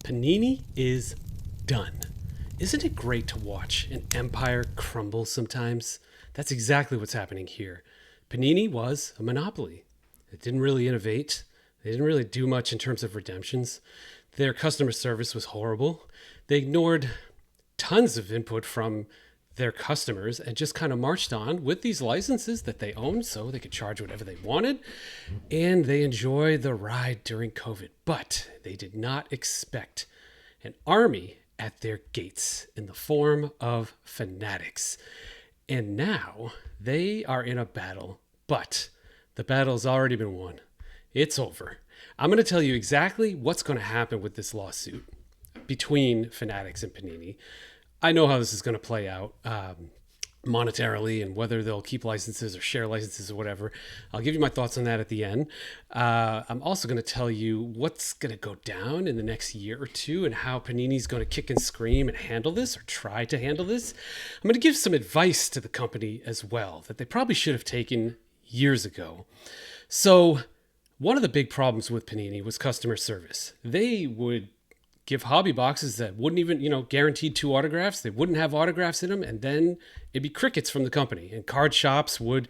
Panini is done. Isn't it great to watch an empire crumble sometimes? That's exactly what's happening here. Panini was a monopoly. It didn't really innovate. They didn't really do much in terms of redemptions. Their customer service was horrible. They ignored tons of input from their customers and just kind of marched on with these licenses that they owned so they could charge whatever they wanted. And they enjoyed the ride during COVID. But they did not expect an army at their gates in the form of fanatics. And now they are in a battle, but the battle's already been won. It's over. I'm going to tell you exactly what's going to happen with this lawsuit between Fanatics and Panini. I know how this is going to play out monetarily and whether they'll keep licenses or share licenses or whatever. I'll give you my thoughts on that at the end. I'm also going to tell you what's going to go down in the next year or two and how Panini's going to kick and scream and handle this or try to handle this. I'm going to give some advice to the company as well that they probably should have taken years ago. So one of the big problems with Panini was customer service. They would give hobby boxes that wouldn't even, guaranteed 2 autographs. They wouldn't have autographs in them. And then it'd be crickets from the company. And card shops would,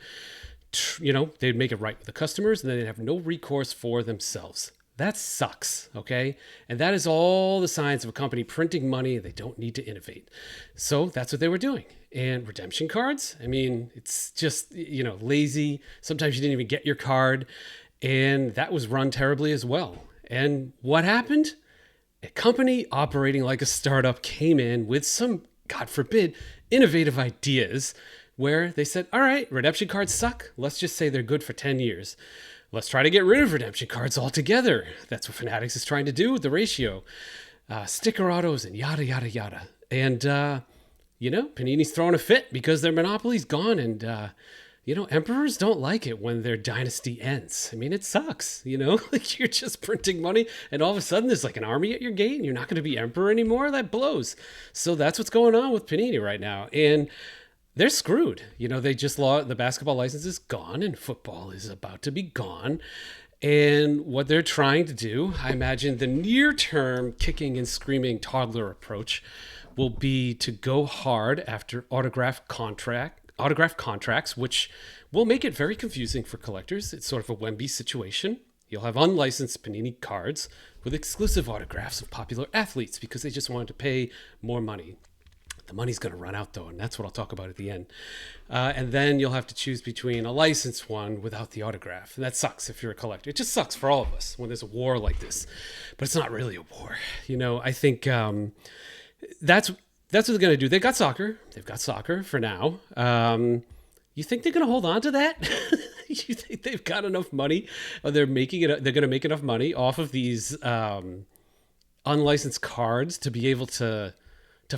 they'd make it right with the customers and then they'd have no recourse for themselves. That sucks, okay? And that is all the signs of a company printing money. They don't need to innovate. So that's what they were doing. And redemption cards, it's just, lazy. Sometimes you didn't even get your card. And that was run terribly as well. And what happened? A company operating like a startup came in with some, God forbid, innovative ideas where they said, all right, redemption cards suck. Let's just say they're good for 10 years. Let's try to get rid of redemption cards altogether. That's what Fanatics is trying to do with the ratio. Sticker autos and yada, yada, yada. And, Panini's throwing a fit because their monopoly's gone and, emperors don't like it when their dynasty ends. It sucks, like you're just printing money and all of a sudden there's like an army at your gate and you're not going to be emperor anymore. That blows. So that's what's going on with Panini right now. And they're screwed. They just the basketball license is gone and football is about to be gone. And what they're trying to do, I imagine the near term kicking and screaming toddler approach will be to go hard after autograph contracts, which will make it very confusing for collectors. It's sort of a Wemby situation. You'll have unlicensed Panini cards with exclusive autographs of popular athletes because they just wanted to pay more money. The money's going to run out, though, and that's what I'll talk about at the end. And then you'll have to choose between a licensed one without the autograph. And that sucks if you're a collector. It just sucks for all of us when there's a war like this. But it's not really a war. I think that's what they're going to do. They've got soccer for now. You think they're going to hold on to that? You think they've got enough money? Or they're going to make enough money off of these unlicensed cards to be able to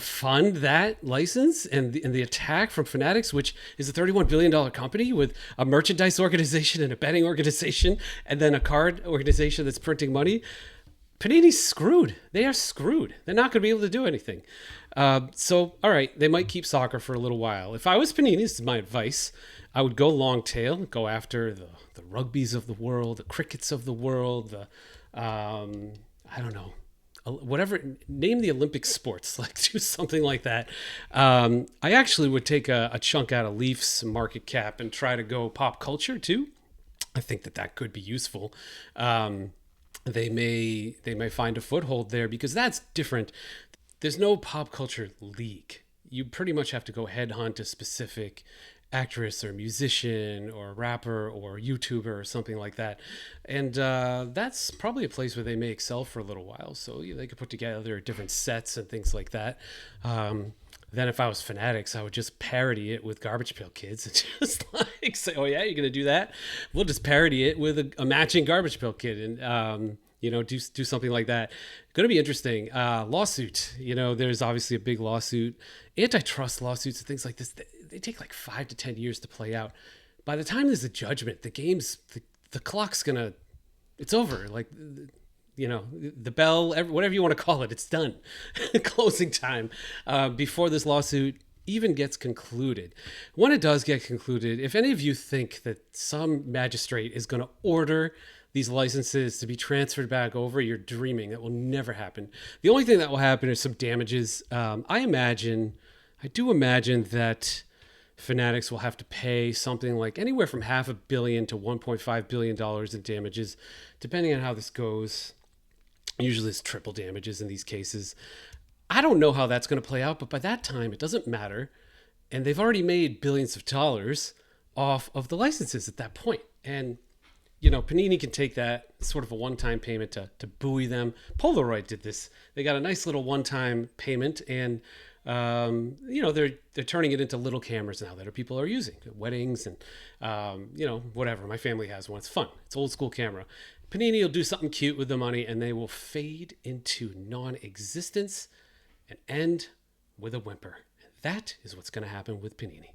fund that license and the attack from Fanatics, which is a $31 billion company with a merchandise organization and a betting organization and then a card organization that's printing money? Panini's screwed. They are screwed. They're not going to be able to do anything. So, all right, they might keep soccer for a little while. If I was Panini, this is my advice, I would go long tail, go after the rugbies of the world, the crickets of the world, whatever, name the Olympic sports, do something like that. I actually would take a chunk out of Leafs market cap and try to go pop culture too. I think that could be useful. They may find a foothold there because that's different. There's no pop culture league. You pretty much have to go headhunt a specific actress or musician or rapper or YouTuber or something like that. And that's probably a place where they may excel for a little while. So they could put together different sets and things like that. Then if I was Fanatics, I would just parody it with Garbage Pail Kids and just say, oh yeah, you're going to do that? We'll just parody it with a matching Garbage Pail Kid and, do something like that. Going to be interesting. Lawsuit, there's obviously a big lawsuit. Antitrust lawsuits and things like this, they take like 5 to 10 years to play out. By the time there's a judgment, the clock's it's over. The bell, whatever you want to call it, it's done. Closing time before this lawsuit even gets concluded. When it does get concluded, if any of you think that some magistrate is going to order these licenses to be transferred back over, you're dreaming. That will never happen. The only thing that will happen is some damages. I do imagine that Fanatics will have to pay something like anywhere from $500 million to $1.5 billion in damages, depending on how this goes. Usually it's triple damages in these cases. I don't know how that's going to play out, but by that time, it doesn't matter. And they've already made billions of dollars off of the licenses at that point. And, Panini can take that sort of a one-time payment to buoy them. Polaroid did this. They got a nice little one-time payment, and they're turning it into little cameras now that people are using at weddings and whatever. My family has one. It's fun. It's old school camera. Panini will do something cute with the money, and they will fade into non-existence and end with a whimper. And that is what's going to happen with Panini.